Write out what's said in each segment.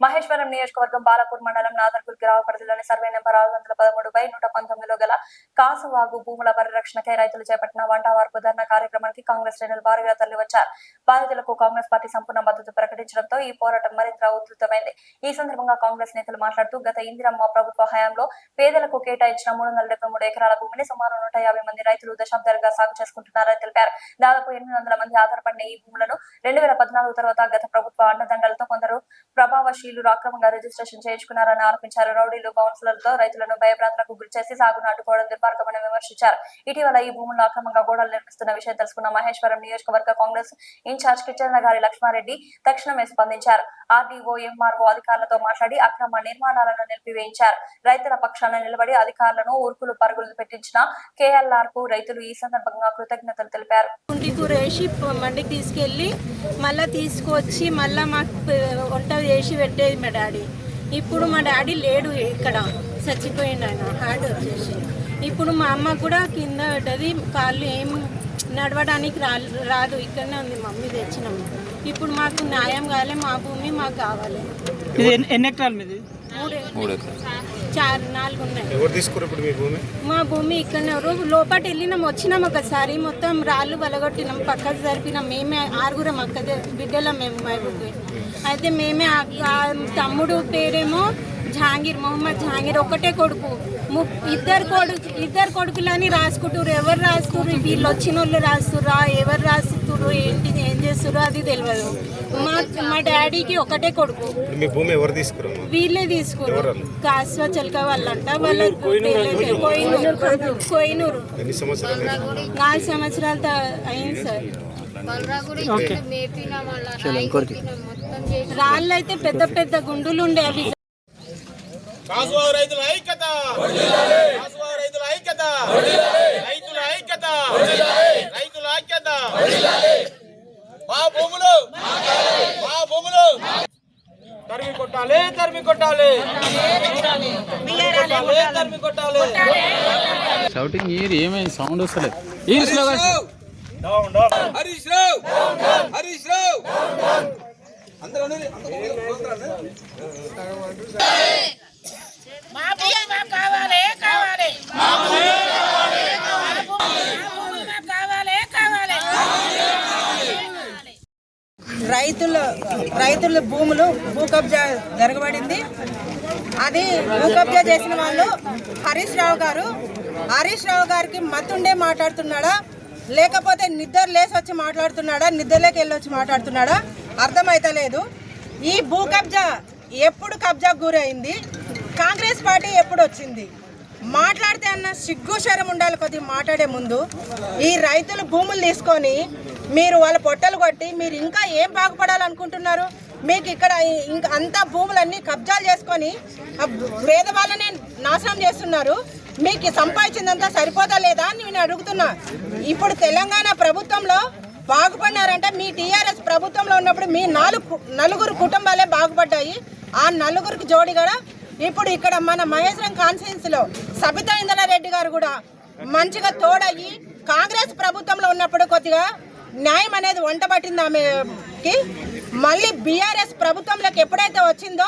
మహేశ్వరం నియోజకవర్గం బాలాపూర్ మండలం నాదర్పూర్ గ్రామ పరిధిలోని సర్వే నెంబర్ 613/119 గల కాసువాగు భూముల పరిరక్షణకై రైతులు చేపట్టిన వంటవార్పు ధర్నా కార్యక్రమానికి కాంగ్రెస్ శ్రేణులు భారీగా తరలివచ్చారు. బాధితులకు కాంగ్రెస్ పార్టీ సంపూర్ణ మద్దతు ప్రకటించడంతో ఈ పోరాటం మరింత ఉధృతమైంది. ఈ సందర్భంగా కాంగ్రెస్ నేతలు మాట్లాడుతూ గత ఇందిరమ్మ ప్రభుత్వ హయాంలో పేదలకు కేటాయించిన 373 ఎకరాల భూమిని సుమారు 150 మంది రైతులు దశాబ్దాలుగా సాగు చేసుకుంటున్నారని తెలిపారు. దాదాపు 800 మంది ఆధారపడిన ఈ భూములను 2014 తర్వాత గత ప్రభుత్వ అండదండలతో కొందరు ప్రభావశీలు అక్రమంగా రిజిస్ట్రేషన్ చేయించుకున్నారని ఆరోపించారు. రౌడీలు బౌన్సర్లతో రైతులను భయభ్రాంతులకు గురిచేసి సాగును అడ్డుకోవడం దుర్మార్గమని విమర్శించారు. ఇటీవల ఈ భూముల్లో అక్రమంగా గోడలు నిర్మిస్తున్న విషయం తెలుసుకున్న మహేశ్వరం నియోజకవర్గ కాంగ్రెస్ ఇన్ఛార్జ్ కిచెన్నగారి లక్ష్మారెడ్డి తక్షణమే స్పందించారు. ఆర్డీఓ ఎంఆర్ఓ అధికారులతో మాట్లాడి అక్రమ నిర్మాణాలను నిలిపివేయించారు. రైతుల పక్షాన నిలబడి అధికారులను ఊర్పులు పరుగులు పెట్టించిన కేఎల్ఆర్ కు రైతులు ఈ సందర్భంగా కృతజ్ఞతలు తెలిపారు. మండికి తీసుకెళ్లి మళ్ళా తీసుకొచ్చి మళ్ళా మాకు వంట చేసి పెట్టేది మా డాడీ. ఇప్పుడు మా డాడీ లేడు, ఇక్కడ చచ్చిపోయిండు ఆయన, హార్ట్ వచ్చేసి. ఇప్పుడు మా అమ్మ కూడా కింద పడ్డది, కాళ్ళు ఏం నడవడానికి రాదు, ఇక్కడనే ఉంది మమ్మీ తెచ్చినాము. ఇప్పుడు మాకు న్యాయం కావాలి, మా భూమి మాకు కావాలి. ఎన్ని ఎకరాలు మీది? 4 ఉన్నాయి. మా భూమి ఇక్కడ లోపల వెళ్ళినాం, వచ్చినాం ఒకసారి, మొత్తం రాళ్ళు బలగొట్టినాం, పక్కకు జరిపినాం. మేమే 6 అక్క బిడ్డలం మేము. అయితే మేమే తమ్ముడు పేరేమో మొహమ్మద్ జహాంగీర్, ఒకటే కొడుకు. ఇద్దరు కొడుకులని రాసుకుంటారు. ఎవరు రాస్తున్నారు? వీళ్ళు వచ్చిన వాళ్ళు రాస్తురా, ఎవరు రాస్తున్నారు, ఏంటి ఏం చేస్తున్నారు అది తెలియదు. మా డాడీకి ఒకటే కొడుకు. వీళ్ళే తీసుకున్నారు. కాస్వ చిలక వాళ్ళంట. వాళ్ళ కోయినూరు 4 సంవత్సరాలతో అయింది సార్. రాళ్ళు అయితే పెద్ద పెద్ద గుండులు ఉండే. అవి రైతుల ఐక్యత, రైతుల ఐక్యత, రైతుల ఐక్యత, రైతుల ఐక్యత. మా భూములు తరిమి కొట్టాలి, తరిమి కొట్టాలి, తరిమి కొట్టాలి. షౌటింగ్ ఏమైంది? సౌండ్ వస్తలేదు. హరీష్ రావు, హరీష్ రావు అందరూ రైతుల భూములు భూ కబ్జా జరగబడింది. అది భూ కబ్జా చేసిన వాళ్ళు హరీష్ రావు గారు. హరీష్ రావు గారికి మత్తుండే మాట్లాడుతున్నాడా, లేకపోతే నిద్ర లేసి వచ్చి మాట్లాడుతున్నాడా, నిద్రలోకి వెళ్ళి వచ్చి మాట్లాడుతున్నాడా అర్థమైతలేదు. ఈ భూ కబ్జా ఎప్పుడు కబ్జాకు గురైంది? కాంగ్రెస్ పార్టీ ఎప్పుడు వచ్చింది? మాట్లాడితే అన్న సిగ్గు శరం ఉండాలి కొద్దిగా మాట్లాడే ముందు. ఈ రైతులు భూములు తీసుకొని మీరు వాళ్ళ పొట్టలు కొట్టి మీరు ఇంకా ఏం బాగుపడాలనుకుంటున్నారు? మీకు ఇక్కడ ఇంకా అంతా భూములన్నీ కబ్జాలు చేసుకొని పేదవాళ్ళనే నాశనం చేస్తున్నారు. మీకు సంపాదించిందంతా సరిపోతా లేదా అని నేను అడుగుతున్నా. ఇప్పుడు తెలంగాణ ప్రభుత్వంలో బాగుపడినారంటే మీ టీఆర్ఎస్ ప్రభుత్వంలో ఉన్నప్పుడు మీ 4 కుటుంబాలే బాగుపడ్డాయి. ఆ 4కి జోడి కూడా ఇప్పుడు ఇక్కడ మన మహేశ్వరం కాన్స్టిట్యున్సీలో సబితా ఇంద్రారెడ్డి గారు కూడా మంచిగా తోడయ్యి కాంగ్రెస్ ప్రభుత్వంలో ఉన్నప్పుడు కొద్దిగా న్యాయం అనేది వంటబట్టింది ఆమెకి. మళ్ళీ బీఆర్ఎస్ ప్రభుత్వంలోకి ఎప్పుడైతే వచ్చిందో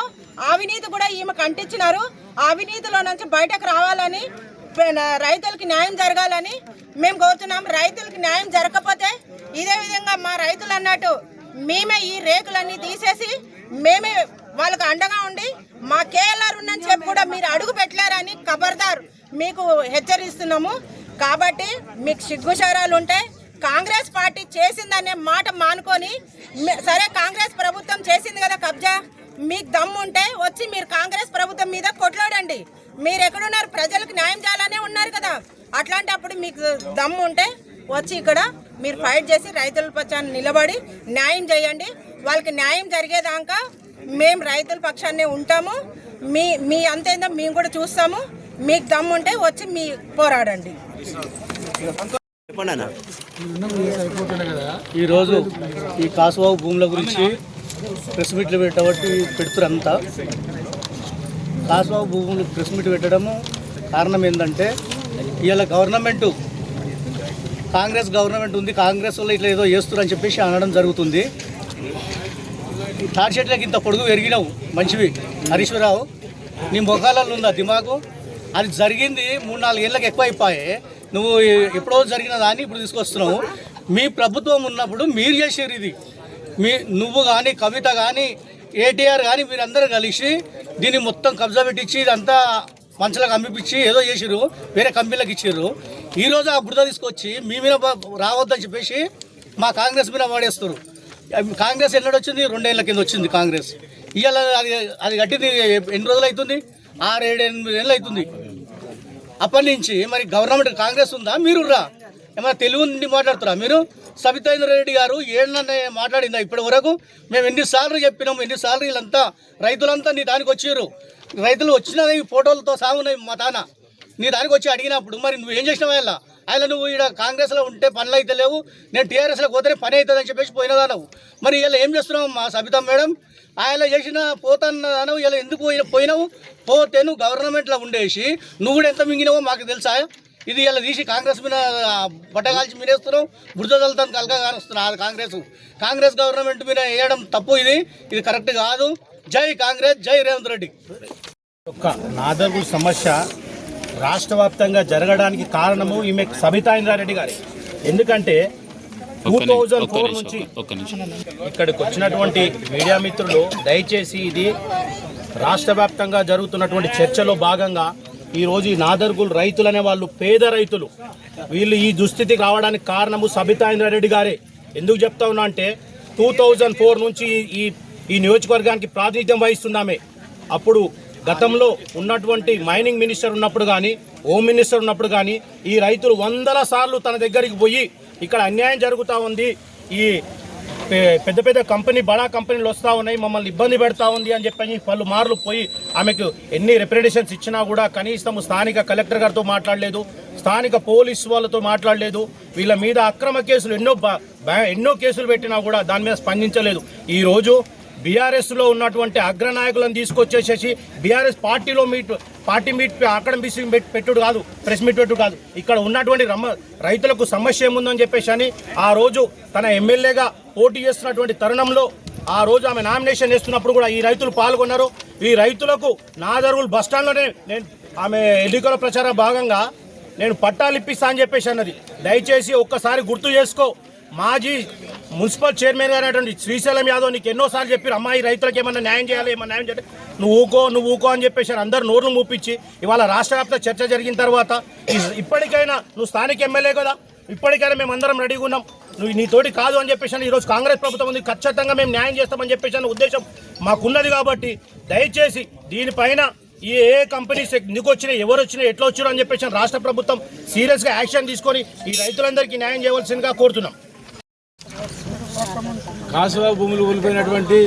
అవినీతి కూడా ఈమె కంటించినారు. అవినీతిలో నుంచి బయటకు రావాలని, రైతులకి న్యాయం జరగాలని మేము కోరుతున్నాం. రైతులకి న్యాయం జరగకపోతే ఇదే విధంగా మా రైతులు అన్నట్టు మేమే ఈ రేకులన్నీ తీసేసి మేమే వాళ్ళకు అండగా ఉండి మా కేఎల్ఆర్ ఉందని చెప్పి కూడా మీరు అడుగు పెట్టలేరని ఖబర్దార్ మీకు హెచ్చరిస్తున్నాము. కాబట్టి మీకు సిగ్గుచారాలు ఉంటే కాంగ్రెస్ పార్టీ చేసిందనే మాట మానుకొని, సరే కాంగ్రెస్ ప్రభుత్వం చేసింది కదా కబ్జా, మీకు దమ్ము ఉంటే వచ్చి మీరు కాంగ్రెస్ ప్రభుత్వం మీద కొట్లాడండి. మీరు ఎక్కడున్నారు? ప్రజలకు న్యాయం చేయాలనే ఉన్నారు కదా. అట్లాంటప్పుడు మీకు దమ్ము ఉంటే వచ్చి ఇక్కడ మీరు ఫైట్ చేసి రైతుల పక్షాన్ని నిలబడి న్యాయం చేయండి. వాళ్ళకి న్యాయం జరిగేదాకా మేము రైతుల పక్షాన్నే ఉంటాము. మీ అంతేందో మేము కూడా చూస్తాము. మీకు దమ్ము ఉంటే వచ్చి మీ పోరాడండి. ఈరోజు ఈ కాసువాగు భూముల గురించి ప్రెస్ మీట్లు పెడుతురంతా. కాసువాగు భూములు ప్రెస్ మీట్ పెట్టడము కారణం ఏంటంటే, ఇవాళ కాంగ్రెస్ గవర్నమెంట్ ఉంది, కాంగ్రెస్ వాళ్ళు ఇట్లా ఏదో చేస్తున్నారు అని చెప్పేసి అనడం జరుగుతుంది. తాడి చెట్లకి ఇంత పొడుగు పెరిగినావు మంచివి హరీశ్వరరావు, నీ ముఖాలలో ఉందా దిమాగు? అది జరిగింది 3-4 ఏళ్ళకి ఎక్కువ అయిపోయాయి. నువ్వు ఎప్పుడో జరిగిన దాన్ని ఇప్పుడు తీసుకొస్తున్నావు. మీ ప్రభుత్వం ఉన్నప్పుడు మీరు చేసారు ఇది. నువ్వు కానీ కవిత కానీ ఏటీఆర్ కానీ మీరందరూ కలిసి దీన్ని మొత్తం కబ్జా పెట్టించి ఇదంతా మంచులకు అమ్మిపించి ఏదో చేసిరు, వేరే కంపెనీలకు ఇచ్చారు. ఈరోజు ఆ బురద తీసుకొచ్చి మీ మీద రావద్దని చెప్పేసి మా కాంగ్రెస్ మీద వాడేస్తారు. కాంగ్రెస్ ఎన్నడొచ్చింది? 2 ఏళ్ళ కింద వచ్చింది కాంగ్రెస్. ఇవాళ అది కట్టింది ఎన్ని రోజులు అవుతుంది? 6-7-8 ఏళ్ళు అవుతుంది. అప్పటి నుంచి మరి గవర్నమెంట్ కాంగ్రెస్ ఉందా? మీరు రా ఏమైనా తెలుగు నుండి మాట్లాడుతురా మీరు? సబితా ఇంద్రారెడ్డి గారు ఏళ్ళనే మాట్లాడిందా ఇప్పటి వరకు? మేము ఎన్నిసార్లు చెప్పినాము, ఎన్నిసార్లు వీళ్ళంతా రైతులంతా నీ దానికి వచ్చారు. రైతులు వచ్చినవి ఫోటోలతో సాగున్నాయి మా తాన. నీ దానికి వచ్చి అడిగినప్పుడు మరి నువ్వు ఏం చేసినావు? ఆయన నువ్వు ఇక్కడ కాంగ్రెస్లో ఉంటే పనులు అయితే లేవు, నేను టీఆర్ఎస్లో పోతేనే పని అవుతుందని చెప్పేసి పోయినదా నువ్వు. మరి ఇలా ఏం చేస్తున్నావు మా సబితా మేడం? ఆయన చేసిన పోతాను ఇలా ఎందుకు పోయినావు? పోతే నువ్వు గవర్నమెంట్లో ఉండేసి నువ్వు కూడా ఎంత మింగినావో మాకు తెలుసా? ఇది ఇలా తీసి కాంగ్రెస్ మీద బట్టగాల్చి మీరేస్తున్నావు, బురద జల్తాను కలగా కానిస్తున్నావు. అది కాంగ్రెస్ గవర్నమెంట్ మీద వేయడం తప్పు. ఇది కరెక్ట్ కాదు. జై కాంగ్రెస్, జై రేవంత్ రెడ్డి. ఒక నాదర్గుల్ సమస్య రాష్ట్ర వ్యాప్తంగా జరగడానికి కారణము ఈమె సబితా ఇంద్రారెడ్డి గారి. ఎందుకంటే 2004 నుంచి ఇక్కడికి వచ్చినటువంటి మీడియా మిత్రులు దయచేసి ఇది రాష్ట్ర వ్యాప్తంగా జరుగుతున్నటువంటి చర్చలో భాగంగా ఈరోజు ఈ నాదర్గుల్ రైతులు అనే వాళ్ళు పేద రైతులు, వీళ్ళు ఈ దుస్థితికి రావడానికి కారణము సబితా ఇంద్రారెడ్డి గారే. ఎందుకు చెప్తా ఉన్నా అంటే 2004 నుంచి ఈ నియోజకవర్గానికి ప్రాతినిధ్యం వహిస్తున్నామే. అప్పుడు గతంలో ఉన్నటువంటి మైనింగ్ మినిస్టర్ ఉన్నప్పుడు కానీ, హోమ్ మినిస్టర్ ఉన్నప్పుడు కానీ ఈ రైతులు 100 సార్లు తన దగ్గరికి పోయి ఇక్కడ అన్యాయం జరుగుతూ ఉంది, ఈ పెద్ద పెద్ద బడా కంపెనీలు వస్తూ ఉన్నాయి, మమ్మల్ని ఇబ్బంది పెడతా ఉంది అని చెప్పి పలు మార్లు పోయి ఆమెకు ఎన్ని రిప్రజెంటేషన్స్ ఇచ్చినా కూడా కనీసం స్థానిక కలెక్టర్ గారితో మాట్లాడలేదు, స్థానిక పోలీసు వాళ్ళతో మాట్లాడలేదు. వీళ్ళ మీద అక్రమ కేసులు ఎన్నో కేసులు పెట్టినా కూడా దాని మీద స్పందించలేదు. ఈరోజు బీఆర్ఎస్లో ఉన్నటువంటి అగ్రనాయకులను తీసుకొచ్చేసేసి బీఆర్ఎస్ పార్టీ మీట్ అక్కడ పెట్టుడు కాదు, ప్రెస్ మీట్ పెట్టుడు కాదు, ఇక్కడ ఉన్నటువంటి రైతులకు సమస్య ఏముందని చెప్పేసి అని ఆ రోజు తన ఎమ్మెల్యేగా పోటీ చేస్తున్నటువంటి తరుణంలో ఆ రోజు ఆమె నామినేషన్ చేస్తున్నప్పుడు కూడా ఈ రైతులు పాల్గొన్నారు. ఈ రైతులకు నాదర్గుల్ బస్టాండ్లోనే ఆమె ఎన్నికల ప్రచార భాగంగా నేను పట్టాలు ఇప్పిస్తా అని చెప్పేసి అన్నది. దయచేసి ఒక్కసారి గుర్తు చేసుకో. మాజీ మున్సిపల్ చైర్మన్ గారు అనేటువంటి శ్రీశైలం యాదవ్ నీకు ఎన్నోసార్లు చెప్పారు, అమ్మాయి రైతులకు ఏమన్నా న్యాయం చేయాలి, ఏమన్నా న్యాయం చేయాలి, నువ్వు ఊకో అని చెప్పేసి అందరు నోర్లు మూపించి ఇవాళ రాష్ట్ర వ్యాప్త చర్చ జరిగిన తర్వాత ఇప్పటికైనా నువ్వు స్థానిక ఎమ్మెల్యే కదా, ఇప్పటికైనా మేము అందరం రెడీగా ఉన్నాం, నువ్వు నీతోటి కాదు అని చెప్పేసి ఈరోజు కాంగ్రెస్ ప్రభుత్వం ఉంది, ఖచ్చితంగా మేము న్యాయం చేస్తామని చెప్పేసి అన్న ఉద్దేశం మాకున్నది. కాబట్టి దయచేసి దీనిపైన ఏ కంపెనీస్ ఎందుకు వచ్చినాయి, ఎవరు వచ్చినాయి, ఎట్లా వచ్చారు అని చెప్పేసి రాష్ట్ర ప్రభుత్వం సీరియస్గా యాక్షన్ తీసుకొని ఈ రైతులందరికీ న్యాయం చేయవలసిందిగా కోరుతున్నాం. కాసువా భూములు కోల్పోయినటువంటి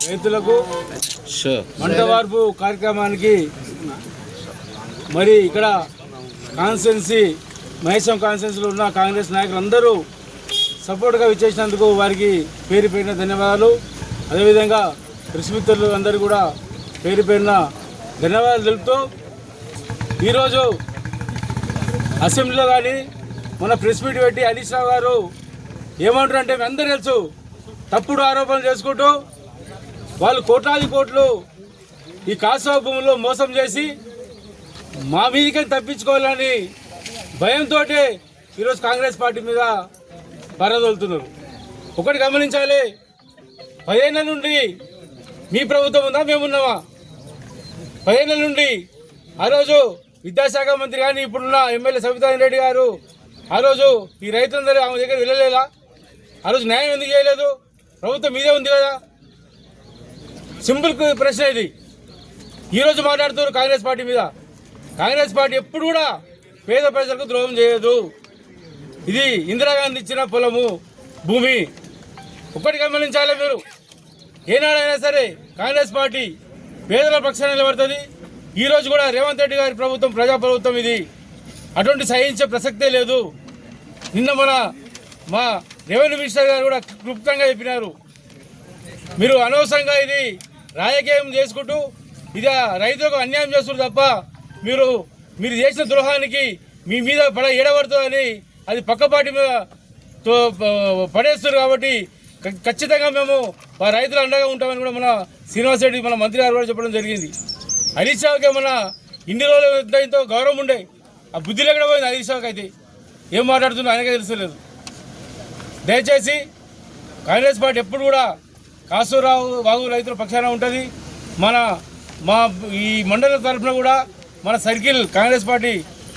రైతులకు మంటవార్పు కార్యక్రమానికి మరి ఇక్కడ కాన్స్టిట్యున్సీ మహేశం కాన్స్టిట్యున్సీలో ఉన్న కాంగ్రెస్ నాయకులందరూ సపోర్ట్గా ఇచ్చేసినందుకు వారికి పేరు పేరిన ధన్యవాదాలు. అదేవిధంగా ప్రెస్ మిత్రులు అందరూ కూడా పేరు పేరిన ధన్యవాదాలు తెలుపుతూ ఈరోజు అసెంబ్లీలో కానీ మొన్న ప్రెస్ మీట్ పెట్టి హరీష్ రావు గారు ఏమంటారు అంటే మీ అందరూ తెలుసు, తప్పుడు ఆరోపణలు చేసుకుంటూ వాళ్ళు కోట్లాది కోట్లు ఈ కాసువా భూముల్లో మోసం చేసి మా మీదకి తప్పించుకోవాలని భయంతో ఈరోజు కాంగ్రెస్ పార్టీ మీద పరదోలుతున్నారు. ఒకటి గమనించాలి, 10 ఏళ్ళ నుండి మీ ప్రభుత్వం ఉందా, మేమున్నామా? 10 ఏళ్ళ నుండి ఆ రోజు విద్యాశాఖ మంత్రి కానీ ఇప్పుడున్న ఎమ్మెల్యే సబితా రెడ్డి గారు ఆ రోజు ఈ రైతులందరూ ఆమె దగ్గర వెళ్ళలేదా? ఆ రోజు న్యాయం ఎందుకు చేయలేదు? ప్రభుత్వం మీదే ఉంది కదా. సింపుల్ ప్రశ్న ఇది. ఈరోజు మాట్లాడుతున్నారు కాంగ్రెస్ పార్టీ మీద. కాంగ్రెస్ పార్టీ ఎప్పుడు కూడా పేద ప్రజలకు ద్రోహం చేయదు. ఇది ఇందిరాగాంధీ ఇచ్చిన పొలము, భూమి. ఒక్కటి గమనించాలి మీరు, ఏనాడైనా సరే కాంగ్రెస్ పార్టీ పేదల పక్షాన నిలబడుతుంది. ఈరోజు కూడా రేవంత్ రెడ్డి గారి ప్రభుత్వం ప్రజాప్రభుత్వం ఇది, అటువంటి సహించే ప్రసక్తే లేదు. నిన్న మా రెవెన్యూ మినిస్టర్ గారు కూడా క్లుప్తంగా చెప్పినారు, మీరు అనవసరంగా ఇది రాజకీయం చేసుకుంటూ ఇది రైతులకు అన్యాయం చేస్తున్నారు తప్ప మీరు చేసిన ద్రోహానికి మీ మీద ఏడబడుతుందని అది పక్క పార్టీ మీద పడేస్తారు. కాబట్టి ఖచ్చితంగా మేము మా రైతులు అండగా ఉంటామని కూడా మన శ్రీనివాస్ రెడ్డి మన మంత్రి గారు కూడా చెప్పడం జరిగింది. హరీష్ రావుకి మన ఇన్ని రోజులు ఎంతో గౌరవం ఉండే ఆ బుద్ధి లేకుండా పోయింది హరీష్ రావుకి. అయితే ఏం మాట్లాడుతుందో ఆయనకే తెలుసలేదు. దయచేసి కాంగ్రెస్ పార్టీ ఎప్పుడు కూడా కాసూరావు వాగు రైతుల పక్షాన ఉంటుంది. మా ఈ మండలం తరఫున కూడా మన సర్కిల్ కాంగ్రెస్ పార్టీ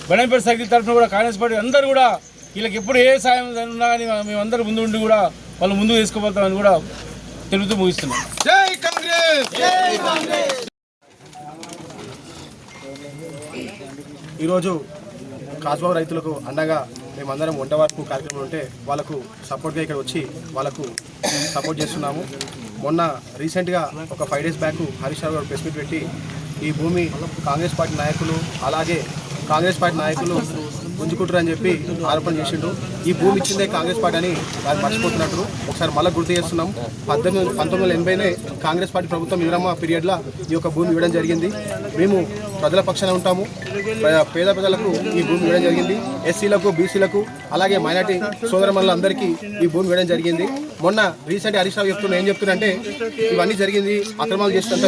బెడంపేట సర్కిల్ తరఫున కూడా కాంగ్రెస్ పార్టీ అందరూ కూడా వీళ్ళకి ఎప్పుడు ఏ సాయం ఉన్నా కానీ మేమందరూ ముందు ఉండి కూడా వాళ్ళు ముందుకు తీసుకుపోతామని కూడా తెలుపుతూ ముగిస్తున్నాం. జై కాంగ్రెస్, జై కాంగ్రెస్. ఈరోజు కాసుబాబు రైతులకు అండగా మేమందరం వంట వరకు కార్యక్రమం ఉంటే వాళ్ళకు సపోర్ట్గా ఇక్కడ వచ్చి వాళ్ళకు సపోర్ట్ చేస్తున్నాము. మొన్న రీసెంట్గా ఒక 5 days బ్యాక్ హరీష్ రావు గారు ప్రెస్ మీట్ పెట్టి ఈ భూమి కాంగ్రెస్ పార్టీ నాయకులు అలాగే కాంగ్రెస్ పార్టీ నాయకులు గుంజుకుంటారు అని చెప్పి ఆరోపణ చేసిండు. ఈ భూమి ఇచ్చిందే కాంగ్రెస్ పార్టీ అని వాళ్ళు మర్చిపోతున్నట్టు ఒకసారి మళ్ళీ గుర్తు చేస్తున్నాం. 1980 కాంగ్రెస్ పార్టీ ప్రభుత్వం ఇందిరమ్మ పీరియడ్లో ఈ యొక్క భూమి ఇవ్వడం జరిగింది. మేము ప్రజల పక్షాన ఉంటాము. పేద ప్రజలకు ఈ భూమి ఇవ్వడం జరిగింది. ఎస్సీలకు, బీసీలకు అలాగే మైనార్టీ సోదరమణులందరికీ ఈ భూమి ఇవ్వడం జరిగింది. మొన్న రీసెంట్ హరీష్ రావు ఏం చెప్తున్నారంటే ఇవన్నీ జరిగింది అక్రమాలు చేసినంత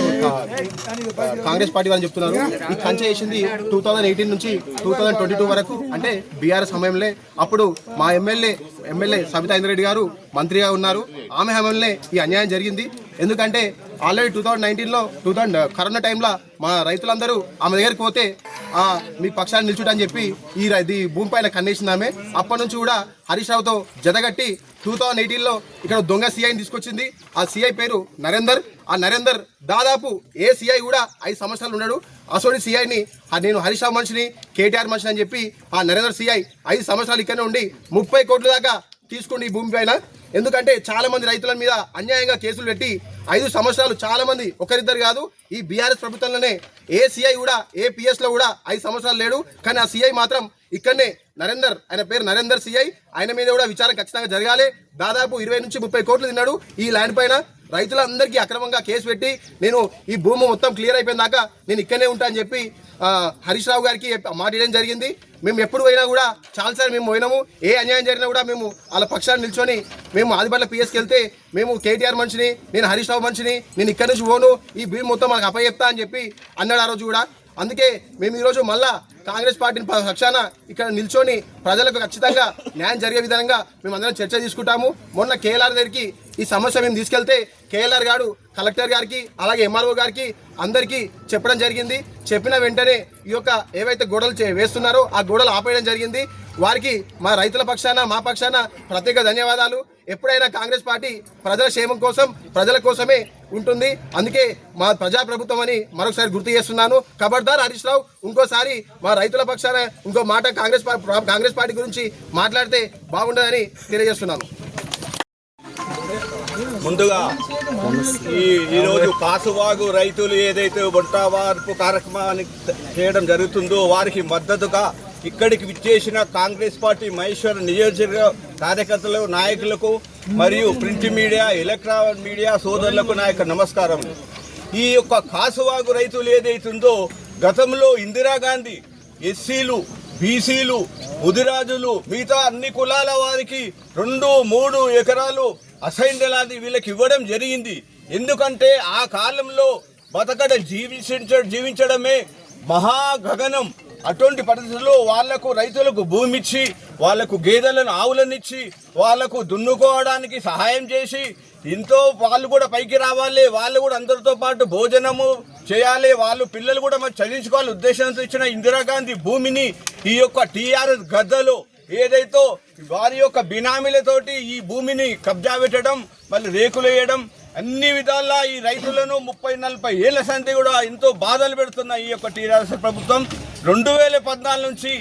కాంగ్రెస్ పార్టీ వాళ్ళు చెప్తున్నారు. ఈ కంచె చేసింది 2018 నుంచి 2022 వరకు, అంటే బీఆర్ఎస్ సమయంలో. అప్పుడు మా ఎమ్మెల్యే సబితా ఇంద్రెడ్డి గారు మంత్రిగా ఉన్నారు. ఆమె హయాంలోనే ఈ అన్యాయం జరిగింది. ఎందుకంటే ఆల్రెడీ 2019లో కరోనా టైంలో మా రైతులందరూ ఆమె దగ్గరికి పోతే మీ పక్షాన్ని నిల్చుటని చెప్పి ఈ భూమి పైన కన్నేసింది ఆమె. అప్పటి నుంచి కూడా హరీష్ రావుతో జతగట్టి 2018లో ఇక్కడ దొంగ సీఐని తీసుకొచ్చింది. ఆ సీఐ పేరు నరేందర్. ఆ నరేందర్ దాదాపు ఏ సీఐ కూడా 5 సంవత్సరాలు ఉన్నాడు. అసోడి సీఐని నేను హరీష్ రావు మనిషిని, కేటీఆర్ మనిషిని అని చెప్పి ఆ నరేందర్ సీఐ 5 సంవత్సరాలు ఇక్కడనే ఉండి 30 కోట్ల దాకా తీసుకోండి ఈ భూమి పైన. ఎందుకంటే చాలా మంది రైతుల మీద అన్యాయంగా కేసులు పెట్టి 5 సంవత్సరాలు చాలా మంది, ఒకరిద్దరు కాదు, ఈ బీఆర్ఎస్ ప్రభుత్వంలోనే ఏ సీఐ కూడా ఏ పిఎస్లో కూడా 5 సంవత్సరాలు లేడు. కానీ ఆ సీఐ మాత్రం ఇక్కడనే నరేందర్, ఆయన పేరు నరేందర్ సీఐ. ఆయన మీద కూడా విచారణ ఖచ్చితంగా జరగాలి. దాదాపు 20 నుంచి 30 కోట్లు తిన్నాడు ఈ ల్యాండ్ పైన. రైతులందరికీ అక్రమంగా కేసు పెట్టి నేను ఈ భూమి మొత్తం క్లియర్ అయిపోయిన దాకా నేను ఇక్కడనే ఉంటా అని చెప్పి హరీష్ రావు గారికి మాట ఇవ్వడం జరిగింది. మేము ఎప్పుడు పోయినా కూడా చాలాసార్లు మేము పోయినాము. ఏ అన్యాయం జరిగినా కూడా మేము వాళ్ళ పక్షాన్ని నిల్చొని మేము ఆదిపట్ల పిఎస్కి వెళ్తే మేము కేటీఆర్ మనిషిని, నేను హరీష్ రావు మనిషిని, నేను ఇక్కడి నుంచి పోను, ఈ భూమి మొత్తం మాకు అప్పచెప్తా అని చెప్పి అన్నాడు ఆ రోజు కూడా. అందుకే మేము ఈరోజు మళ్ళా కాంగ్రెస్ పార్టీని పక్షాన ఇక్కడ నిల్చొని ప్రజలకు ఖచ్చితంగా న్యాయం జరిగే విధంగా మేమందరం చర్చ తీసుకుంటాము. మొన్న కేఎల్ఆర్ దగ్గరికి ఈ సమస్య మేము తీసుకెళ్తే కేఎల్ఆర్ గారు కలెక్టర్ గారికి అలాగే ఎంఆర్ఓ గారికి అందరికీ చెప్పడం జరిగింది. చెప్పిన వెంటనే ఈ యొక్క ఏవైతే గోడలు వేస్తున్నారో ఆ గోడలు ఆపేయడం జరిగింది. వారికి మా రైతుల పక్షాన, మా పక్షాన ప్రత్యేక ధన్యవాదాలు. ఎప్పుడైనా కాంగ్రెస్ పార్టీ ప్రజల క్షేమం కోసం, ప్రజల కోసమే ఉంటుంది. అందుకే మా ప్రజాప్రభుత్వం అని మరొకసారి గుర్తు చేస్తున్నాను. ఖబర్దార్ హరీష్ రావు, ఇంకోసారి మా రైతుల పక్షాన ఇంకో మాట కాంగ్రెస్ పార్టీ గురించి మాట్లాడితే బాగుండదని తెలియజేస్తున్నాను. ముందుగా ఈరోజు కాసువాగు రైతులు ఏదైతే వంటవార్పు కార్యక్రమాన్ని చేయడం జరుగుతుందో వారికి మద్దతుగా ఇక్కడికి విచ్చేసిన కాంగ్రెస్ పార్టీ మహేశ్వర నియోజకవర్గ కార్యకర్తలు, నాయకులకు మరియు ప్రింట్ మీడియా, ఎలక్ట్రానిక్ మీడియా సోదరులకు నా యొక్క నమస్కారం. ఈ యొక్క కాసువాగు రైతులు ఏదైతుందో గతంలో ఇందిరాగాంధీ ఎస్సీలు, బీసీలు, ముదిరాజులు, మిగతా అన్ని కులాల వారికి 2-3 ఎకరాలు అసైన్ లాంటి వీళ్ళకి ఇవ్వడం జరిగింది. ఎందుకంటే ఆ కాలంలో బతకడం జీవించడమే మహాగగనం. అటువంటి పరిస్థితుల్లో వాళ్లకు రైతులకు భూమి ఇచ్చి, వాళ్లకు గేదెలను, ఆవులనిచ్చి, వాళ్లకు దున్నుకోవడానికి సహాయం చేసి ఎంతో వాళ్ళు కూడా పైకి రావాలి, వాళ్ళు కూడా అందరితో పాటు భోజనము చేయాలి, వాళ్ళు పిల్లలు కూడా మరి చదివించుకోవాలి ఉద్దేశంతో ఇచ్చిన ఇందిరాగాంధీ భూమిని ఈ యొక్క టీఆర్ఎస్ గద్దలో ఏదైతే వారి యొక్క బినామీలతోటి ఈ భూమిని కబ్జా పెట్టడం, మళ్ళీ రేకులు వేయడం, అన్ని విధాలా ఈ రైతులను 30-40 ఏళ్ల సంతి కూడా ఎంతో బాధలు పెడుతున్న ఈ యొక్క టీఆర్ఎస్ ప్రభుత్వం 2014 నుంచి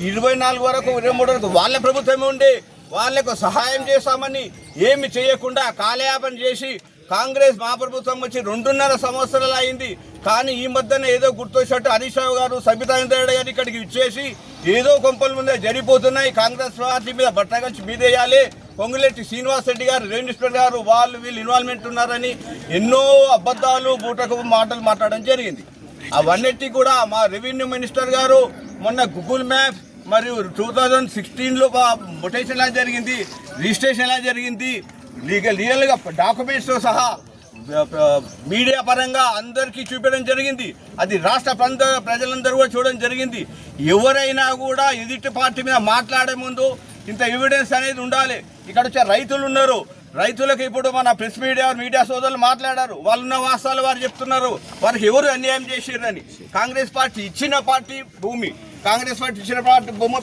24 వరకు 23 వరకు వాళ్ళ ప్రభుత్వమే ఉండే వాళ్లకు సహాయం చేస్తామని ఏమి చేయకుండా కాలయాపన చేసి కాంగ్రెస్ మా ప్రభుత్వం వచ్చి 2.5 సంవత్సరాలు అయింది. కానీ ఈ మధ్యన ఏదో గుర్తొచ్చినట్టు హరీష్ రావు గారు, సబితా ఇంద్రెడ్డి గారు ఇక్కడికి ఇచ్చేసి ఏదో కొంపల ముందే జరిగిపోతున్నాయి, కాంగ్రెస్ పార్టీ మీద బట్టగలిచి మీదేయాలి, పొంగులేటి శ్రీనివాస్ రెడ్డి గారు, రేణుస్పర్ గారు వీళ్ళు ఇన్వాల్వ్మెంట్ ఉన్నారని ఎన్నో అబద్ధాలు, బూటకు మాటలు మాట్లాడడం జరిగింది. అవన్నిటి కూడా మా రెవెన్యూ మినిస్టర్ గారు మొన్న గూగుల్ మ్యాప్ మరియు 2016లో మొటేషన్ ఎలా జరిగింది, రిజిస్ట్రేషన్ ఎలా జరిగింది, లీగల్గా డాక్యుమెంట్స్తో సహా మీడియా పరంగా అందరికీ చూపించడం జరిగింది. అది రాష్ట్ర ప్రజలందరూ కూడా చూడడం జరిగింది. ఎవరైనా కూడా ఎదుటి పార్టీ మీద మాట్లాడే ముందు ఇంత ఎవిడెన్స్ అనేది ఉండాలి. ఇక్కడ వచ్చే రైతులు ఉన్నారు, రైతులకు ఇప్పుడు మన ప్రెస్ మీడియా సోదరులు మాట్లాడారు. వాళ్ళు ఉన్న వాస్తవాలు వారు చెప్తున్నారు. వారికి ఎవరు అన్యాయం చేసిరని. కాంగ్రెస్ పార్టీ ఇచ్చిన భూమి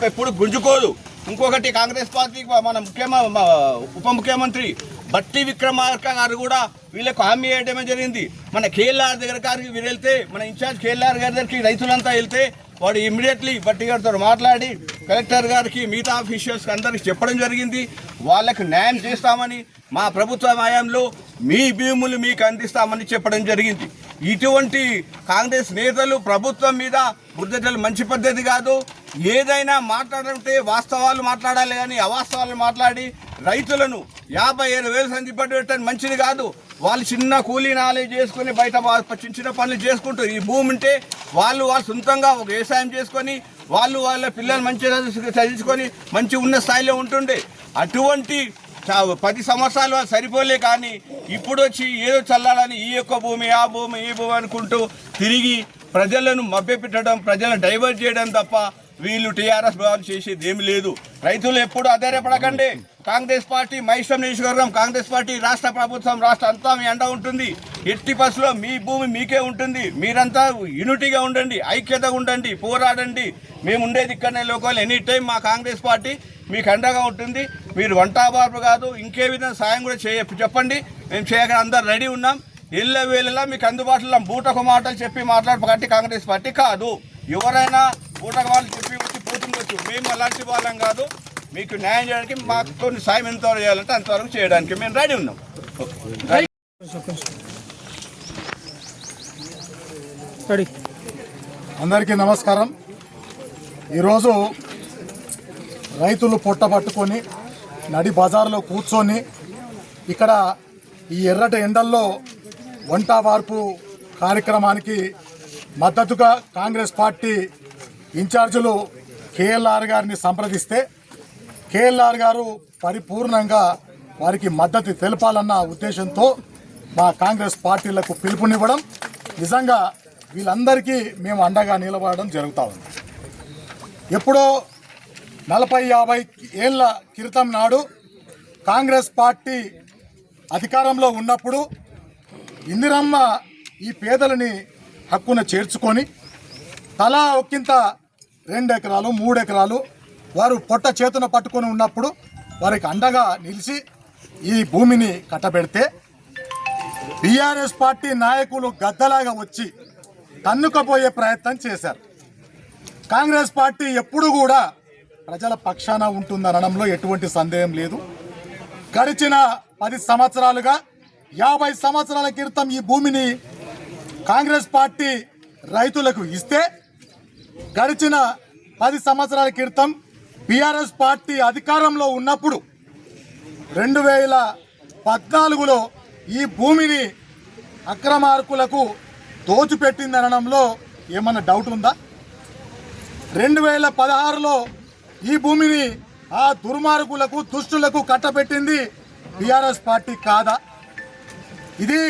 ఎప్పుడు గుంజుకోదు. ఇంకొకటి కాంగ్రెస్ పార్టీకి మన ఉప ముఖ్యమంత్రి బట్టి విక్రమార్క గారు కూడా వీళ్ళకు హామీ వేయడమే జరిగింది. మన కేఎల్ఆర్ గారికి వీరు వెళ్తే, మన ఇన్ఛార్జ్ కేఎల్ఆర్ గారి దగ్గరికి రైతులంతా వెళ్తే వాడు ఇమ్మీడియట్లీ బట్టి గారితో మాట్లాడి కలెక్టర్ గారికి మిగతా ఆఫీషియల్స్కి అందరికి చెప్పడం జరిగింది. వాళ్ళకు న్యాయం చేస్తామని, మా ప్రభుత్వ న్యాయంలో మీ భూములు మీకు అందిస్తామని చెప్పడం జరిగింది. ఇటువంటి కాంగ్రెస్ నేతలు ప్రభుత్వం మీద బుద్ధజలు మంచి పద్ధతి కాదు. ఏదైనా మాట్లాడుతుంటే వాస్తవాలు మాట్లాడాలి కానీ అవాస్తవాలు మాట్లాడి రైతులను 57,000 సంధిపట్టు పెట్టడం మంచిది కాదు. వాళ్ళు చిన్న కూలీ నాలేజ్ చేసుకుని బయట చిన్న పనులు చేసుకుంటూ ఈ భూమి ఉంటే వాళ్ళు సొంతంగా ఒక వ్యవసాయం చేసుకొని వాళ్ళ పిల్లలు మంచిగా చదివించుకొని మంచి ఉన్న స్థాయిలో ఉంటుండే. అటువంటి 10 సంవత్సరాలు సరిపోలే కానీ ఇప్పుడు వచ్చి ఏదో చల్లాలని ఈ యొక్క భూమి ఆ భూమి ఈ భూమి అనుకుంటూ తిరిగి ప్రజలను మభ్యపెట్టడం, ప్రజలను డైవర్ట్ చేయడం తప్ప వీళ్ళు టీఆర్ఎస్ భావన చేసేది ఏమి లేదు. రైతులు ఎప్పుడు ఆధారపడకండి. కాంగ్రెస్ పార్టీ మహేశ్వరం నియోజకవర్గం, కాంగ్రెస్ పార్టీ రాష్ట్ర ప్రభుత్వం, రాష్ట్ర అంతా మీ అండ ఉంటుంది. ఎట్టి బస్సులో మీ భూమి మీకే ఉంటుంది. మీరంతా యూనిటీగా ఉండండి, ఐక్యతగా ఉండండి, పోరాడండి. మేము ఉండేది ఇక్కడనే లోకల్. ఎనీ టైం మా కాంగ్రెస్ పార్టీ మీకు అండగా ఉంటుంది. మీరు వంటాబార్పు కాదు, ఇంకే విధంగా సాయం కూడా చెప్పండి. మేము చేయగా అందరు రెడీ ఉన్నాం. వేళలా మీకు అందుబాటులో బూటకు మాటలు చెప్పి మాట్లాడే కాంగ్రెస్ పార్టీ కాదు. ఎవరైనా బూటకు వాళ్ళు చెప్పి వచ్చి పోతుండొచ్చు. మేము అలాంటి వాళ్ళం కాదు. మీకు న్యాయం చేయడానికి మాకు కొన్ని సాయం ఎంతవరకు చేయాలంటే అంతవరకు చేయడానికి మేము రెడీ ఉన్నాం. అందరికీ నమస్కారం. ఈరోజు రైతులు పొట్ట పట్టుకొని నడి బజార్లో కూర్చొని ఇక్కడ ఈ ఎర్రటి ఎండల్లో వంట వార్పు కార్యక్రమానికి మద్దతుగా కాంగ్రెస్ పార్టీ ఇన్ఛార్జీలు కేఎల్ఆర్ గారిని సంప్రదిస్తే కేఎల్ఆర్ గారు పరిపూర్ణంగా వారికి మద్దతు తెలపాలన్న ఉద్దేశంతో మా కాంగ్రెస్ పార్టీలకు పిలుపునివ్వడం, నిజంగా వీళ్ళందరికీ మేము అండగా నిలబడడం జరుగుతూ ఉంది. ఎప్పుడో 40-50 ఏళ్ళ క్రితం నాడు కాంగ్రెస్ పార్టీ అధికారంలో ఉన్నప్పుడు ఇందిరమ్మ ఈ పేదలని హక్కున చేర్చుకొని తలా ఒక్కింత 2 ఎకరాలు 3 ఎకరాలు వారు పొట్ట చేతున పట్టుకొని ఉన్నప్పుడు వారికి అండగా నిలిచి ఈ భూమిని కట్టబెడితే టీఆర్ఎస్ పార్టీ నాయకులు గద్దలాగా వచ్చి తన్నుకపోయే ప్రయత్నం చేశారు. కాంగ్రెస్ పార్టీ ఎప్పుడు కూడా ప్రజల పక్షాన ఉంటుందనడంలో ఎటువంటి సందేహం లేదు. గడిచిన 10 సంవత్సరాలుగా 50 సంవత్సరాల క్రితం ఈ భూమిని కాంగ్రెస్ పార్టీ రైతులకు ఇస్తే గడిచిన 10 సంవత్సరాల క్రితం బీఆర్ఎస్ పార్టీ అధికారంలో ఉన్నప్పుడు 2014లో ఈ భూమిని అక్రమార్కులకు దోచిపెట్టిందనడంలో ఏమన్నా డౌట్ ఉందా? 2016లో ఈ భూమిని ఆ దుర్మార్గులకు దుష్టులకు కట్టబెట్టింది బీఆర్ఎస్ పార్టీ కాదా? ఇది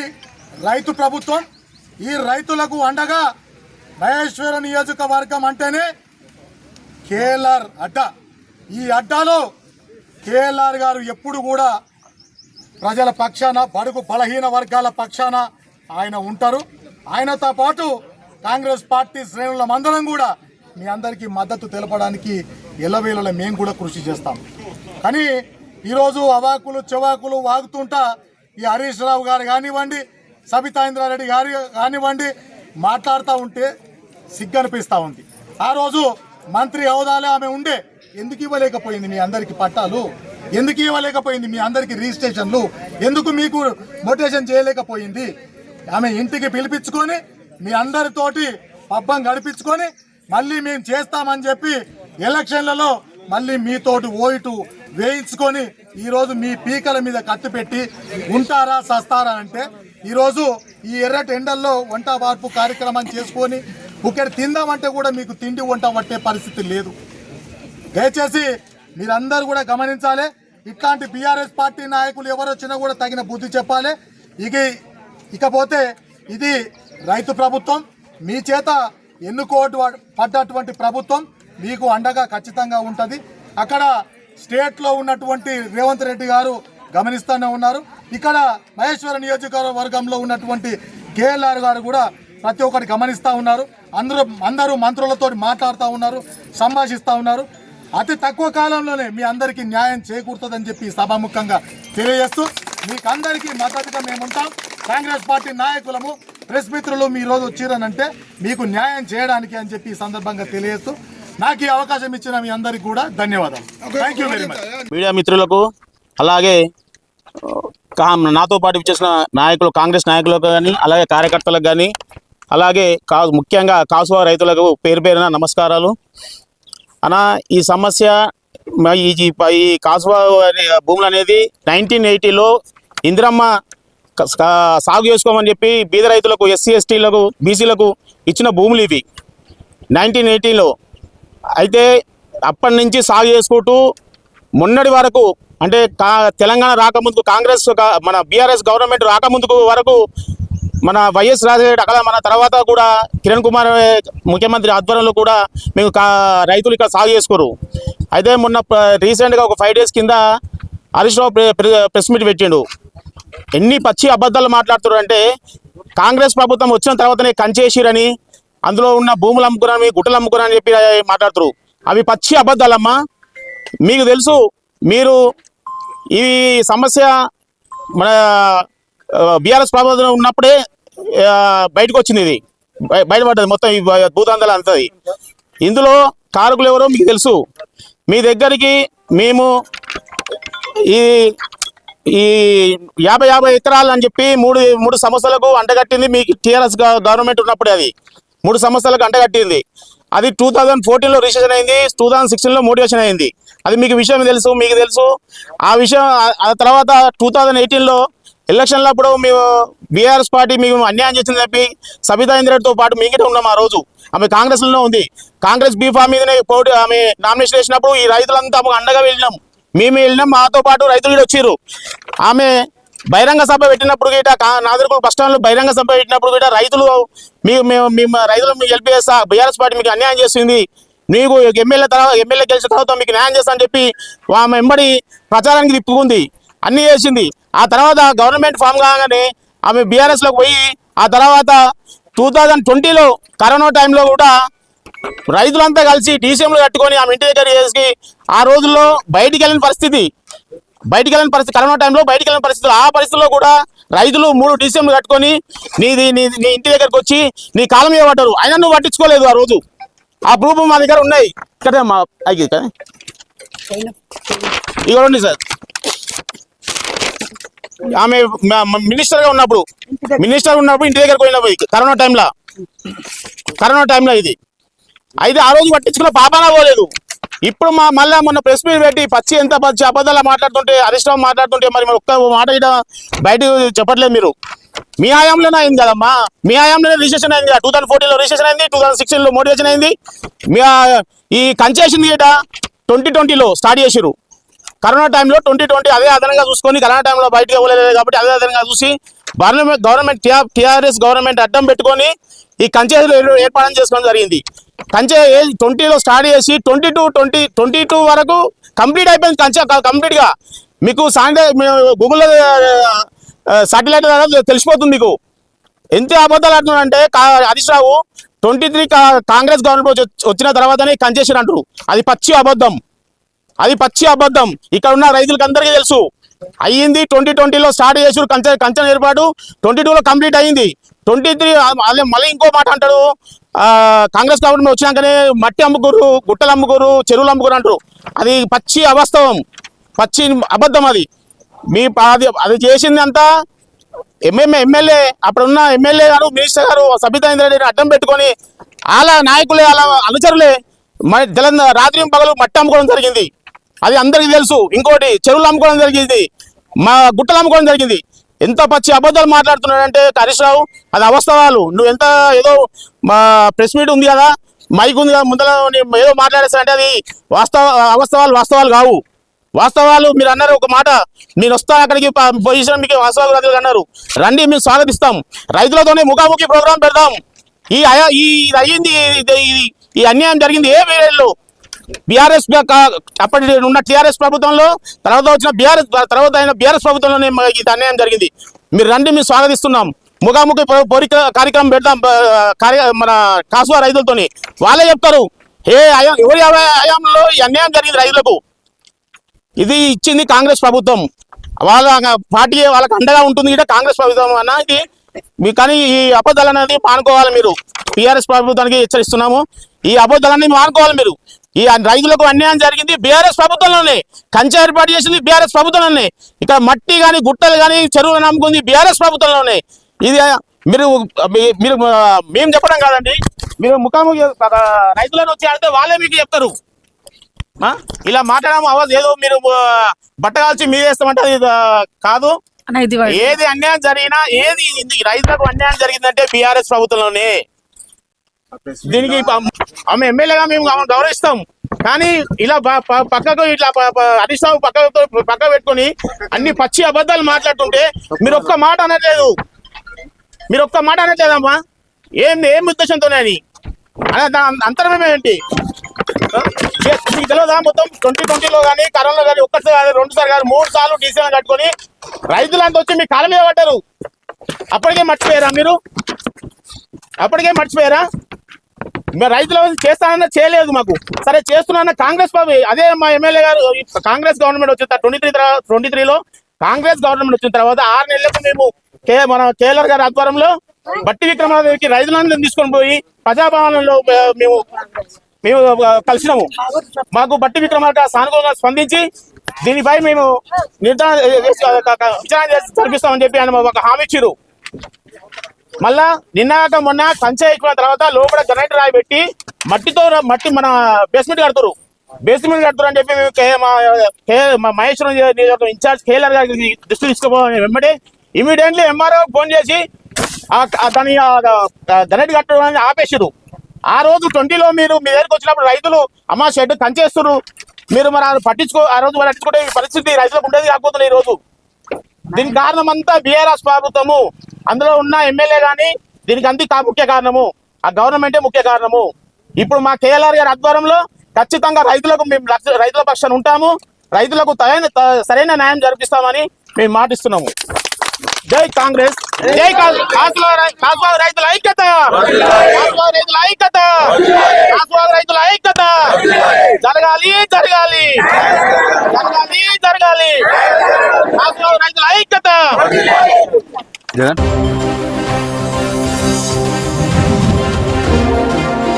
రైతు ప్రభుత్వం. ఈ రైతులకు అండగా మహేశ్వర నియోజకవర్గం అంటేనే కేఎల్ఆర్ అడ్డా. ఈ అడ్డాలో కేఎల్ఆర్ గారు ఎప్పుడు కూడా ప్రజల పక్షాన, బడుగు బలహీన వర్గాల పక్షాన ఆయన ఉంటారు. ఆయనతో పాటు కాంగ్రెస్ పార్టీ శ్రేణుల మందరం కూడా మీ అందరికీ మద్దతు తెలపడానికి ఎల్లవేళలా మేము కూడా కృషి చేస్తాం. కానీ ఈరోజు అవాకులు చెవాకులు వాగుతుంటా ఈ హరీష్ రావు గారు కానివ్వండి, సబితా ఇంద్రారెడ్డి గారు కానివ్వండి మాట్లాడుతూ ఉంటే సిగ్గనిపిస్తూ ఉంది. ఆ రోజు మంత్రి హోదాలో ఆమె ఉండే, ఎందుకు ఇవ్వలేకపోయింది మీ అందరికీ పట్టాలు? ఎందుకు ఇవ్వలేకపోయింది మీ అందరికీ రిజిస్ట్రేషన్లు? ఎందుకు మీకు మోటివేషన్ చేయలేకపోయింది? ఆమె ఇంటికి పిలిపించుకొని మీ అందరితోటి పబ్బం గడిపించుకొని మళ్ళీ మేము చేస్తామని చెప్పి ఎలక్షన్లలో మళ్ళీ మీతోటి ఓటు వేయించుకొని ఈరోజు మీ పీకల మీద కత్తి పెట్టి ఉంటారా సస్తారా అంటే ఈరోజు ఈ ఎర్రటి ఎండల్లో వంట వార్పు కార్యక్రమం చేసుకొని ఒకటి తిందామంటే కూడా మీకు తిండి వంట పట్టే పరిస్థితి లేదు. దయచేసి మీరందరూ కూడా గమనించాలి. ఇట్లాంటి బీఆర్ఎస్ పార్టీ నాయకులు ఎవరు వచ్చినా కూడా తగిన బుద్ధి చెప్పాలి. ఇకపోతే ఇది రైతు ప్రభుత్వం, మీ చేత పడ్డటువంటి ప్రభుత్వం మీకు అండగా ఖచ్చితంగా ఉంటుంది. అక్కడ స్టేట్లో ఉన్నటువంటి రేవంత్ రెడ్డి గారు గమనిస్తూనే ఉన్నారు. ఇక్కడ మహేశ్వర నియోజకవర్గంలో ఉన్నటువంటి కేఎల్ఆర్ గారు కూడా ప్రతి ఒక్కటి గమనిస్తూ ఉన్నారు. అందరూ మంత్రులతో మాట్లాడుతూ ఉన్నారు, సంభాషిస్తూ ఉన్నారు. అతి తక్కువ కాలంలోనే మీ అందరికీ న్యాయం చేకూరుతుందని చెప్పి సభాముఖంగా తెలియజేస్తూ మీకు అందరికీ మద్దతుగా మేము ఉంటాం. కాంగ్రెస్ పార్టీ నాయకులము, ప్రెస్ మిత్రులు మీ రోజు వచ్చిరనంటే మీకు న్యాయం చేయడానికి అని చెప్పి ఈ సందర్భంగా తెలియజేస్తూ నాకు ఈ అవకాశం ఇచ్చిన మీ అందరికీ కూడా ధన్యవాదాలు. Thank you very much. Media మిత్రులకు, అలాగే నాతో పాటు చేసిన నాయకులు, కాంగ్రెస్ నాయకులకు కానీ, అలాగే కార్యకర్తలకు కానీ, అలాగే ముఖ్యంగా కాసువా రైతులకు పేరు పేరున నమస్కారాలు. అనా ఈ సమస్య ఈ కాసువా భూములు అనేది 1980లో ఇందిరమ్మ సాగు చేసుకోమని చెప్పి బీద రైతులకు, ఎస్సీ ఎస్టీలకు, బీసీలకు ఇచ్చిన భూములు ఇవి 1980లో. అయితే అప్పటి నుంచి సాగు చేసుకుంటూ మొన్నటి వరకు, అంటే తెలంగాణ రాకముందుకు, కాంగ్రెస్ మన బీఆర్ఎస్ గవర్నమెంట్ రాకముందుకు వరకు మన వైఎస్ రాజశేఖర అక్కడ మన తర్వాత కూడా కిరణ్ కుమార్ ముఖ్యమంత్రి ఆధ్వర్యంలో కూడా మేము రైతులు ఇక్కడ సాగు చేసుకోరు. అయితే మొన్న రీసెంట్గా ఒక 5 days కింద హరీష్ రావు ప్రెస్ మీట్ పెట్టిండు. ఎన్ని పచ్చి అబద్ధాలు మాట్లాడుతున్నారు అంటే, కాంగ్రెస్ ప్రభుత్వం వచ్చిన తర్వాతనే కంచేసిరని, అందులో ఉన్న భూములు అమ్ముకున్నారని, గుట్టలు అమ్ముకున్నారని చెప్పి మాట్లాడుతున్నారు. అవి పచ్చి అబద్ధాలమ్మా. మీకు తెలుసు, మీరు ఈ సమస్య మన బీఆర్ఎస్ ప్రభుత్వం ఉన్నప్పుడే బయటకు వచ్చింది. ఇది బయటపడ్డది మొత్తం ఈ భూదందాలు అంతది. ఇందులో కారకులు ఎవరో మీకు తెలుసు. మీ దగ్గరికి మేము ఈ 50 ఎకరాలు అని చెప్పి మూడు సంవత్సరాలకు అంటగట్టింది. మీకు టీఆర్ఎస్ గవర్నమెంట్ ఉన్నప్పుడే అది 3 సంవత్సరాలకు అంటగట్టింది. అది 2014లో రిజిస్ట్రేషన్ అయింది, 2016లో మోటివేషన్ అయింది. అది మీకు విషయం తెలుసు, మీకు తెలుసు. ఆ విషయం ఆ తర్వాత 2018లో ఎలక్షన్లో అప్పుడు మేము బీఆర్ఎస్ పార్టీ మేము అన్యాయం చేసిందని చెప్పి సబితా ఇంద్రెడ్డితో పాటు మీకే ఉన్నాం. ఆ రోజు ఆమె కాంగ్రెస్లోనే ఉంది. కాంగ్రెస్ బీఫామ్ మీదనే ఆమె నామినేషన్ వేసినప్పుడు ఈ రైతులంతా అండగా వెళ్ళినాం. మేము వెళ్ళినాం, మాతో పాటు రైతులు కూడా వచ్చారు. ఆమె బహిరంగ సభ పెట్టినప్పుడు గిట, నాదర్గుల్ బస్ స్టాండ్లో బహిరంగ సభ పెట్టినప్పుడు గిట రైతులు మేము రైతులు మీకు హెల్ప్ చేస్తా, బీఆర్ఎస్ పార్టీ మీకు అన్యాయం చేస్తుంది, మీకు ఎమ్మెల్యే గెలిచిన తర్వాత మీకు న్యాయం చేస్తా అని చెప్పి ఆమె వెంబడి ప్రచారానికి తిప్పుకుంది, అన్నీ చేసింది. ఆ తర్వాత గవర్నమెంట్ ఫామ్ కాగానే ఆమె బీఆర్ఎస్లోకి పోయి, ఆ తర్వాత 2020లో కరోనా టైంలో కూడా రైతులంతా కలిసి డీసీఎంలు కట్టుకొని ఆమె ఇంటి దగ్గర చేసి, ఆ రోజుల్లో బయటికి వెళ్ళిన పరిస్థితి, కరోనా టైంలో బయటికి వెళ్ళిన పరిస్థితులు, ఆ పరిస్థితుల్లో కూడా రైతులు 3 డీసీఎంలు కట్టుకొని నీ ఇంటి దగ్గరకు వచ్చి నీ కాలం మీద పడ్డారు. అయినా నువ్వు పట్టించుకోలేదు. ఆ రోజు ఆ ప్రూఫ్ మా దగ్గర ఉన్నాయి. ఇక్కడ మా ఇవ్వండి సార్. ఆమె మినిస్టర్గా ఉన్నప్పుడు ఇంటి దగ్గరకు పోయినప్పుడు కరోనా టైంలో ఇది. అయితే ఆ రోజు పట్టించుకున్న పాపానా పోలేదు. ఇప్పుడు మళ్ళీ మొన్న ప్రెస్ మీట్ పెట్టి పచ్చి అబద్ధాలు మాట్లాడుతుంటే, హరీష్ రావు మాట్లాడుతుంటే మరి ఒక్క మాట బయటకు చెప్పట్లేదు. మీరు మీ హయాంలోనే అయింది కదమ్మా, మీ హయాంలోనే రిజిస్ట్రేషన్ అయింది. 2014లో రిజిస్ట్రేషన్ అయింది, 2016లో మోటివేషన్ అయింది. ఈ కన్సెషన్ గీట 2020లో స్టార్ట్ చేసారు. కరోనా టైంలో 2020 అదే అదనంగా చూసుకొని, కరోనా టైంలో బయటకు ఇవ్వలేదు కాబట్టి అదే అదనంగా చూసి గవర్నమెంట్ టీఆర్ఎస్ గవర్నమెంట్ అడ్డం పెట్టుకొని ఈ కంచెలు ఏర్పాటు చేసుకోవడం జరిగింది. కంచె 20లో స్టార్ట్ చేసి 22 వరకు కంప్లీట్ అయిపోయింది. కంచె కంప్లీట్గా మీకు గూగుల్లో సాటిలైట్ తెలిసిపోతుంది మీకు. ఎంత అబద్ధాలు అంటున్నారంటే, హరీష్ రావు 23 కాంగ్రెస్ గవర్నమెంట్ వచ్చిన తర్వాతనే కంచేసారు అంటారు. అది పచ్చి అబద్ధం. ఇక్కడ ఉన్న రైతులకు అందరికీ తెలుసు. అయ్యింది 2020లో స్టార్ట్ చేసారు కంచె ఏర్పాటు, 22లో కంప్లీట్ అయ్యింది. 23 అదే మళ్ళీ ఇంకో మాట అంటాడు, కాంగ్రెస్ గవర్నమెంట్ వచ్చినాకనే మట్టి అమ్ముకోరు, గుట్టలు అమ్ముకోరు, చెరువులు అమ్ముకోరు అంటారు. అది పచ్చి అబద్ధం. అది అది చేసింది అంతా ఎమ్మెల్యే, అప్పుడున్న ఎమ్మెల్యే గారు, మినిస్టర్ గారు సబితా ఇంద్రెడ్డిని అడ్డం పెట్టుకొని వాళ్ళ నాయకులే, వాళ్ళ అనుచరులే తెలంగాణ రాత్రి పగలు మట్టి అమ్ముకోవడం జరిగింది. అది అందరికీ తెలుసు. ఇంకోటి చెరువులు అమ్ముకోవడం జరిగింది, గుట్టలు అమ్ముకోవడం జరిగింది. ఎంత పచ్చి అబద్ధాలు మాట్లాడుతున్నాడంటే హరీష్ రావు, అది అవాస్తవాలు. నువ్వు ఎంత ఏదో ప్రెస్ మీట్ ఉంది కదా, మైక్ ఉంది కదా, ముందర ఏదో మాట్లాడేస్తానంటే అది వాస్తవాలు కావు. వాస్తవాలు మీరు అన్నారు ఒక మాట, నేను వస్తా అక్కడికి పొజిషన్ మీకు వాస్తవాలు రైతులు అన్నారు, రండి మేము స్వాగతిస్తాం. రైతులతోనే ముఖాముఖి ప్రోగ్రాం పెడదాం. ఈ అయ్యింది ఈ అన్యాయం జరిగింది ఏ వేరేళ్ళు బీఆర్ఎస్ అప్పటి ఉన్న టీఆర్ఎస్ ప్రభుత్వంలో, తర్వాత వచ్చిన బీఆర్ఎస్ ప్రభుత్వంలోనే ఇది అన్యాయం జరిగింది. మీరు రండి మేము స్వాగతిస్తున్నాం. ముఖాముఖి కార్యక్రమం పెడతాం మన కాసువా రైతులతోని. వాళ్ళే చెప్తారు ఎవరి హయాంలో ఈ అన్యాయం జరిగింది రైతులకు. ఇది ఇచ్చింది కాంగ్రెస్ ప్రభుత్వం, వాళ్ళ పార్టీ వాళ్ళకి అండగా ఉంటుంది కూడా కాంగ్రెస్ ప్రభుత్వం అన్న. ఇది కానీ ఈ అబద్ధాలు అనేది మానుకోవాలి మీరు. టీఆర్ఎస్ ప్రభుత్వానికి హెచ్చరిస్తున్నాము, ఈ అబద్ధాలన్నీ మానుకోవాలి మీరు. ఈ రైతులకు అన్యాయం జరిగింది బీఆర్ఎస్ ప్రభుత్వంలోనే, కంచె ఏర్పాటు చేసింది బీఆర్ఎస్ ప్రభుత్వంలోనే, ఇక్కడ మట్టి కానీ గుట్టలు కానీ చెరువులు నమ్ముకుంది బీఆర్ఎస్ ప్రభుత్వంలోనే. ఇది మీరు మేము చెప్పడం కాదండి, మీరు ముఖాముఖి రైతులను వచ్చి ఆడితే వాళ్ళే మీకు చెప్తారు. ఇలా మాట్లాడడం అవ్వదు, ఏదో మీరు బట్టగాల్చి మీరు వేస్తామంటే అది కాదు. ఏది అన్యాయం జరిగినా, ఏది రైతులకు అన్యాయం జరిగిందంటే బీఆర్ఎస్ ప్రభుత్వంలోనే. దీనికి ఆమె ఎమ్మెల్యేగా మేము గౌరవిస్తాం, కానీ ఇలా పక్కకు ఇట్లా హరీష్ రావు పక్క పెట్టుకొని అన్ని పచ్చి అబద్ధాలు మాట్లాడుతుంటే మీరు ఒక్క మాట అనట్లేదు. అమ్మా, ఏం ఉద్దేశంతోనే అని అంతరమేంటి మీకు తెలియదా? మొత్తం 2020లో కానీ కరోనాలో కానీ ఒక్కసారి కానీ 2 సార్లు కానీ 3 సార్లు డీసీలను కట్టుకొని రైతులంతా వచ్చి మీ కాళ్ళ మీద పడ్డారు. అప్పటికే మర్చిపోయారా మీరు? మీరు రైతుల చేస్తానన్నా చేయలేదు మాకు. సరే చేస్తున్నా కాంగ్రెస్ అదే మా ఎమ్మెల్యే గారు కాంగ్రెస్ గవర్నమెంట్ వచ్చిన 23లో కాంగ్రెస్ గవర్నమెంట్ వచ్చిన తర్వాత 6 నెలలకు మేము మన కేఎల్ఆర్ గారి ఆధ్వర్యంలో బట్టి విక్రమార్కకి రైతులందరినీ తీసుకొని పోయి ప్రజాభవనంలో మేము కలిసినాము. మాకు బట్టి విక్రమార్క సానుకూలంగా స్పందించి దీనిపై మేము విచారణ జరిపిస్తామని చెప్పి ఆయన ఒక హామీ ఇచ్చారు. మళ్ళా నిన్నాక మొన్న కంచె ఎక్కువ తర్వాత లోపల గ్రనైట్ రాయి పెట్టి మట్టి మన బేస్మెంట్ కడుతురు అని చెప్పి మేము మహేశ్వరం ఇన్ఛార్జ్ కేఎల్ఆర్ గారికి దృష్టి తీసుకోవాలని వెంబడి ఇమీడియట్లీ ఎంఆర్ఓ ఫోన్ చేసి దాని గ్రనైట్ కట్టడం ఆపేసారు. ఆ రోజు 20లో మీరు మీ దగ్గరికి వచ్చినప్పుడు రైతులు అమ్మ షెడ్ కంచేస్తున్నారు, మీరు మరి ఆ రోజు పట్టించుకునే పరిస్థితి రైతులకు ఉండేది కాకపోతుంది. ఈ రోజు దీనికి కారణం అంతా బీఆర్ఎస్ ప్రభుత్వము, అందులో ఉన్న ఎమ్మెల్యే గాని దీనికి అంతా ముఖ్య కారణము, ఆ గవర్నమెంటే ముఖ్య కారణము. ఇప్పుడు మా కేఎల్ఆర్ గారి ఆధ్వర్యంలో ఖచ్చితంగా మేము రైతుల పక్షాన ఉంటాము, రైతులకు సరైన న్యాయం జరిపిస్తామని మేము మాటిస్తున్నాము. జై కాంగ్రెస్, జై కాసువా రైతుల ఐక్యత, రైతుల ఐక్యత జరగాలి. కాసువా రైతుల ఐక్యత.